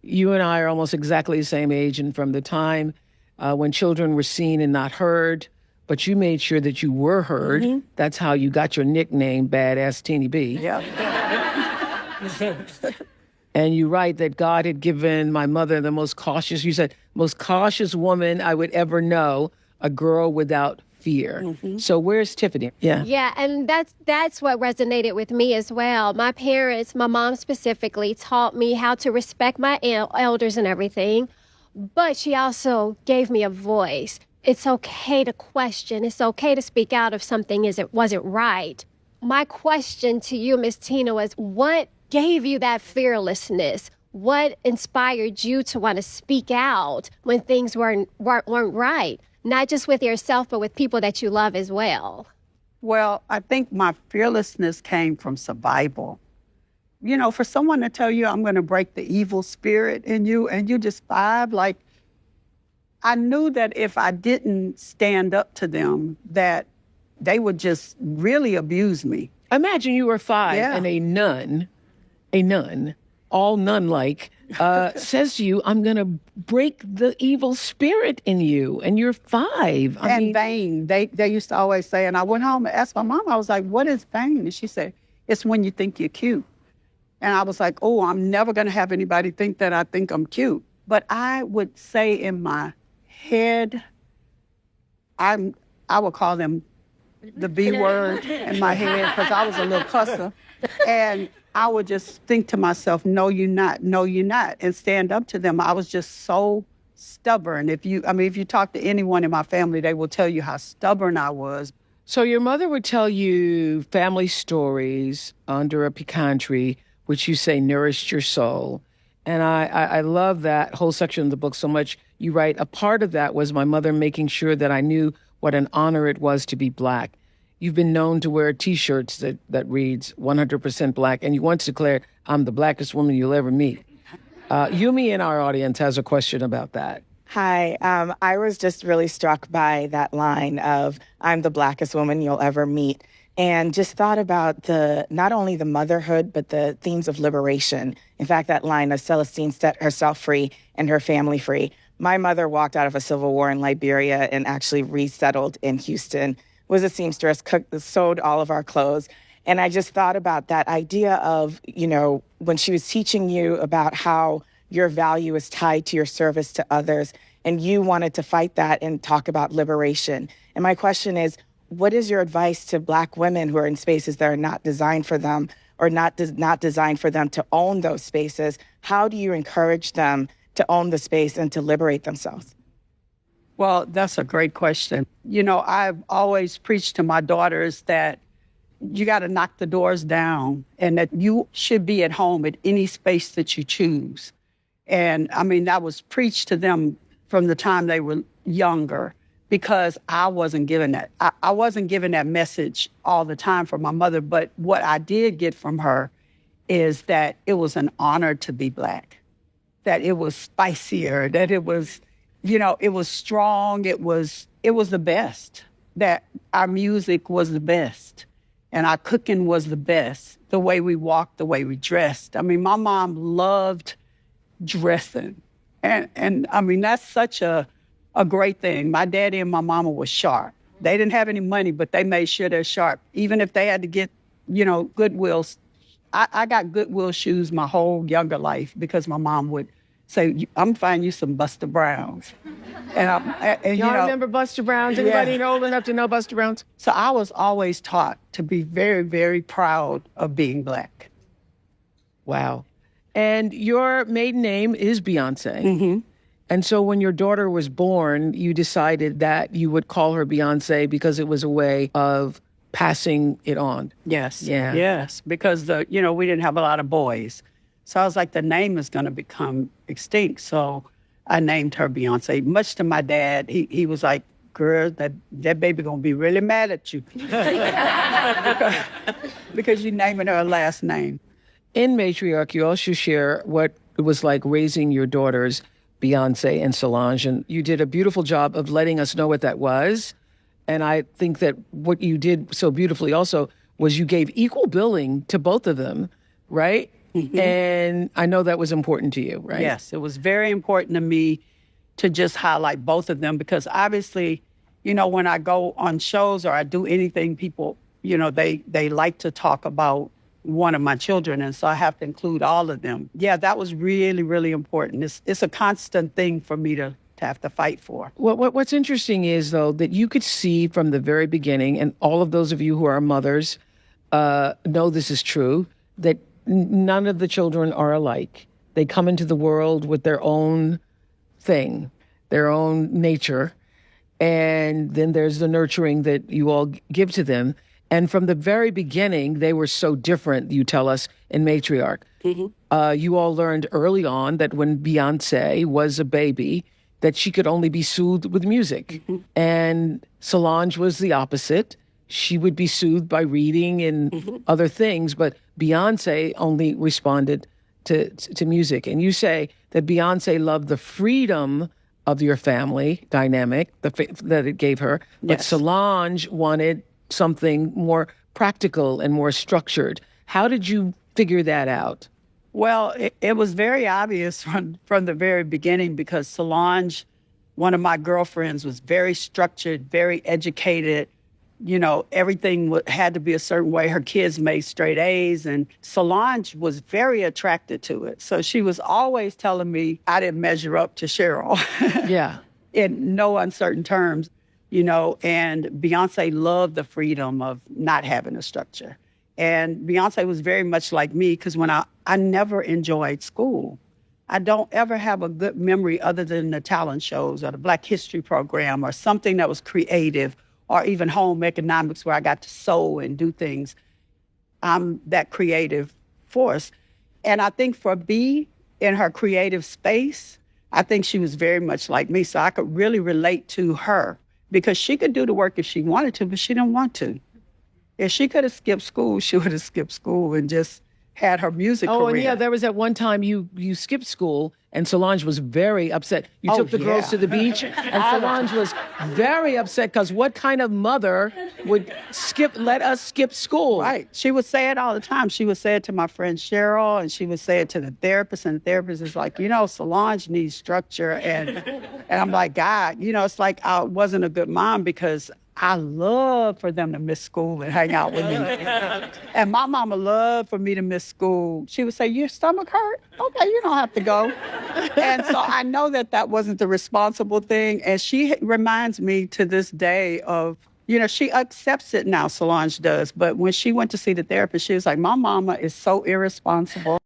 You and I are almost exactly the same age, and from the time when children were seen and not heard, but you made sure that you were heard. That's how you got your nickname, Badass Teeny B. Yeah. And you write that God had given my mother the most cautious, you said, most cautious woman I would ever know, a girl without fear. So where's Tiffany? Yeah. Yeah, and that's what resonated with me as well. My parents, my mom specifically, taught me how to respect my elders and everything, but she also gave me a voice. It's okay to question. It's okay to speak out if something wasn't right. My question to you, Miss Tina, was what gave you that fearlessness? What inspired you to want to speak out when things weren't right? Not just with yourself, but with people that you love as well. Well, I think my fearlessness came from survival. You know, for someone to tell you, I'm going to break the evil spirit in you, and you just 5, like, I knew that if I didn't stand up to them, that they would just really abuse me. Imagine you were 5 and a nun, all nun-like, says to you, I'm going to break the evil spirit in you, and you're 5. I mean, vain. They used to always say, and I went home and asked my mom, I was like, what is vain? And she said, it's when you think you're cute. And I was like, oh, I'm never going to have anybody think that I think I'm cute. But I would say in my head, I would call them the B word in my head because I was a little cusser. And I would just think to myself, no, you're not, and stand up to them. I was just so stubborn. If you talk to anyone in my family, they will tell you how stubborn I was. So your mother would tell you family stories under a pecan tree, which you say nourished your soul. And I love that whole section of the book so much. You write, a part of that was my mother making sure that I knew what an honor it was to be Black. You've been known to wear T-shirts that reads 100% Black, and you once declared, I'm the blackest woman you'll ever meet. Yumi in our audience has a question about that. Hi, I was just really struck by that line of, I'm the blackest woman you'll ever meet, and just thought about not only the motherhood, but the themes of liberation. In fact, that line of Celestine set herself free and her family free. My mother walked out of a civil war in Liberia and actually resettled in Houston, was a seamstress, sewed all of our clothes. And I just thought about that idea of, you know, when she was teaching you about how your value is tied to your service to others, and you wanted to fight that and talk about liberation. And my question is, what is your advice to Black women who are in spaces that are not designed for them or not designed for them to own those spaces? How do you encourage them to own the space and to liberate themselves? Well, that's a great question. You know, I've always preached to my daughters that you got to knock the doors down and that you should be at home at any space that you choose. And I mean, that was preached to them from the time they were younger because I wasn't given that. I wasn't given that message all the time from my mother, but what I did get from her is that it was an honor to be Black, that it was spicier, that it was, you know, it was strong, it was the best, that our music was the best, and our cooking was the best, the way we walked, the way we dressed. I mean, my mom loved dressing, and I mean, that's such a great thing. My daddy and my mama were sharp. They didn't have any money, but they made sure they're sharp. Even if they had to get, you know, Goodwills. I got Goodwill shoes my whole younger life because my mom would say, I'm finding you some Buster Browns. And Y'all remember Buster Browns? Anybody old enough to know Buster Browns? So I was always taught to be very, very proud of being Black. Wow. And your maiden name is Beyonce. Mm-hmm. And so when your daughter was born, you decided that you would call her Beyonce because it was a way of passing it on. Yes. Yeah. Yes. Because, we didn't have a lot of boys. So I was like, the name is going to become extinct. So I named her Beyonce. Much to my dad, he was like, girl, that baby going to be really mad at you. because you're naming her last name. In Matriarch, you also share what it was like raising your daughters, Beyonce and Solange, and you did a beautiful job of letting us know what that was. And I think that what you did so beautifully also was you gave equal billing to both of them, right? And I know that was important to you, right? Yes, it was very important to me to just highlight both of them because obviously, when I go on shows or I do anything, people, they like to talk about one of my children. And so I have to include all of them. Yeah, that was really, really important. It's a constant thing for me to have to fight for. What's interesting is, though, that you could see from the very beginning, and all of those of you who are mothers know this is true, that none of the children are alike. They come into the world with their own thing, their own nature, and then there's the nurturing that you all give to them. And from the very beginning, they were so different, you tell us, in Matriarch. You all learned early on that when Beyonce was a baby, that she could only be soothed with music. And Solange was the opposite. She would be soothed by reading and other things, but Beyonce only responded to music. And you say that Beyonce loved the freedom of your family dynamic that it gave her, but Yes. Solange wanted something more practical and more structured. How did you figure that out? Well, it was very obvious from the very beginning because Solange, one of my girlfriends, was very structured, very educated. Everything had to be a certain way. Her kids made straight A's, and Solange was very attracted to it. So she was always telling me I didn't measure up to Cheryl. Yeah. In no uncertain terms, and Beyonce loved the freedom of not having a structure. And Beyonce was very much like me because when I never enjoyed school. I don't ever have a good memory other than the talent shows or the Black History program or something that was creative or even home economics where I got to sew and do things. I'm that creative force. And I think for B, in her creative space, I think she was very much like me. So I could really relate to her because she could do the work if she wanted to, but she didn't want to. If she could have skipped school, she would have skipped school and just had her music career. Oh, and yeah, there was that one time you skipped school, and Solange was very upset. You took the girls to the beach, and Solange was very upset because what kind of mother would let us skip school? Right. She would say it all the time. She would say it to my friend Cheryl, and she would say it to the therapist, and the therapist is like, Solange needs structure. And I'm like, God, it's like I wasn't a good mom because I love for them to miss school and hang out with me. And my mama loved for me to miss school. She would say, your stomach hurt? Okay, you don't have to go. And so I know that wasn't the responsible thing. And she reminds me to this day of, she accepts it now, Solange does. But when she went to see the therapist, she was like, my mama is so irresponsible.